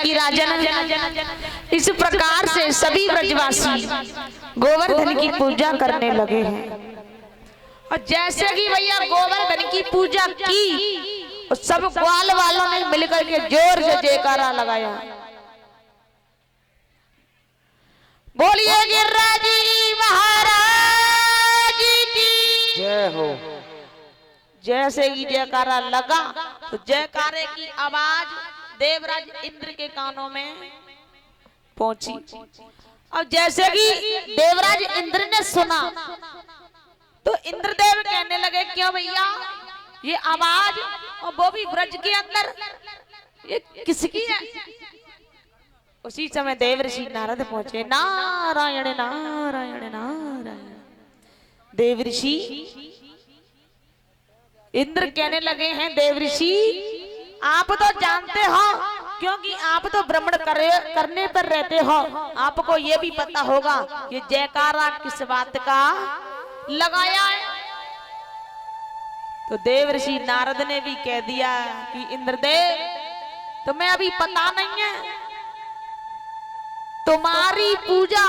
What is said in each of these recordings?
कि राजन इस प्रकार से सभी ब्रजवासी गोवर्धन की पूजा करने लगे हैं। और जैसे कि भैया गोवर्धन की पूजा की और सब ग्वाल वालों ने मिलकर के जोर से जयकारा लगाया। बोलिए गिरिराज महाराज की जय हो। जैसे ही जयकारा लगा तो जयकारे की आवाज देवराज इंद्र के कानों में पहुंची। और जैसे कि देवराज इंद्र ने सुना तो इंद्रदेव कहने लगे, क्यों भैया ये आवाज, और वो भी ब्रज के अंदर, ये किसकी है? उसी समय देवर्षि नारद पहुंचे। नारायण नारायण नारायण। देवर्षि इंद्र कहने लगे हैं, देवर्षि आप तो जानते हो, क्योंकि आप तो भ्रमण करने पर रहते हो, आपको ये भी पता होगा ये जयकारा किस बात का लगाया है। तो देवर्षि नारद ने भी कह दिया कि इंद्रदेव तुम्हें अभी पता नहीं है, तुम्हारी पूजा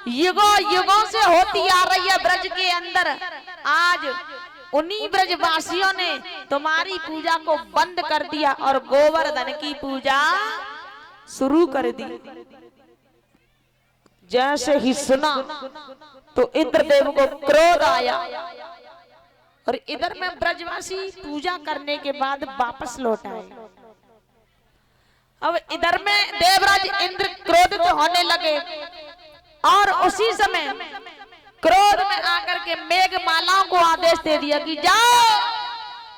युगों युगों से होती आ रही है ब्रज के अंदर। आज उन्हीं ब्रजवासियों ने तुम्हारी पूजा को बंद कर दिया और गोवर्धन की पूजा शुरू कर दी। जैसे ही सुना तो इंद्रदेव को क्रोध आया और इधर में ब्रजवासी पूजा करने के बाद वापस लौट आए। अब इधर में देवराज इंद्र क्रोधित होने लगे और उसी समय क्रोध में आकर के मेघमालाओं को आदेश दे दिया कि जाओ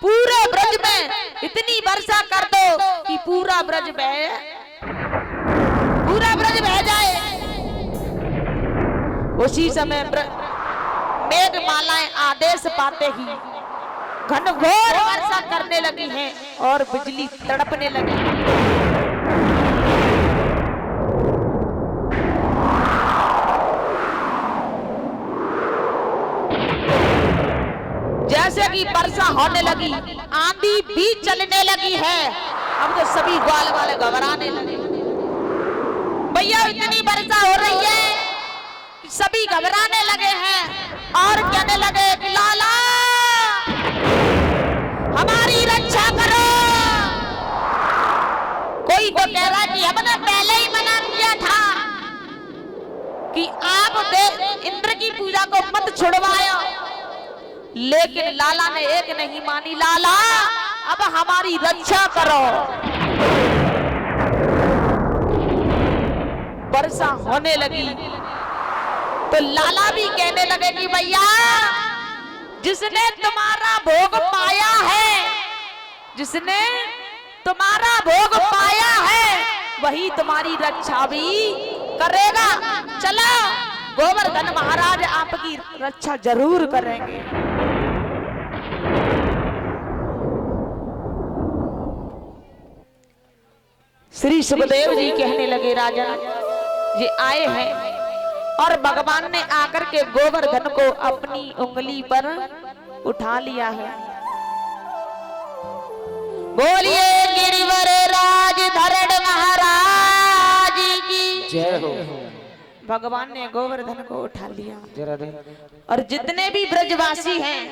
पूरे ब्रज में इतनी वर्षा कर दो कि पूरा ब्रज बह जाए। उसी समय मेघमालाएं आदेश पाते ही घनघोर वर्षा करने लगी हैं और बिजली तड़पने लगी। जैसे कि वर्षा होने लगी, आंधी भी चलने लगी है। अब तो सभी ग्वाल वाले घबराने लगे, भैया इतनी वर्षा हो रही है, सभी घबराने लगे हैं और कहने लगे कि लाला हमारी रक्षा करो। कोई को कह रहा कि हमने पहले ही मना किया था कि आप इंद्र की पूजा को मत छुड़वाओ, लेकिन लाला ने एक नहीं मानी। लाला अब हमारी रक्षा करो। वर्षा होने लगी तो लाला भी कहने लगे कि भैया जिसने तुम्हारा भोग पाया है, जिसने तुम्हारा भोग पाया है वही तुम्हारी रक्षा भी करेगा। चलो गोवर्धन महाराज आपकी रक्षा जरूर करेंगे। श्री सुखदेव जी कहने लगे, राजा ये आए हैं और भगवान ने आकर के गोवर्धन को अपनी उंगली पर उठा लिया है। बोलिए गिरिवर राजधरण महाराज की जय हो। भगवान ने गोवर्धन को उठा लिया और जितने भी ब्रजवासी हैं,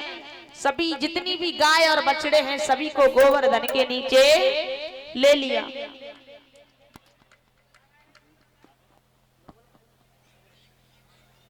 सभी जितनी भी गाय और बछड़े हैं, सभी को गोवर्धन के नीचे ले लिया।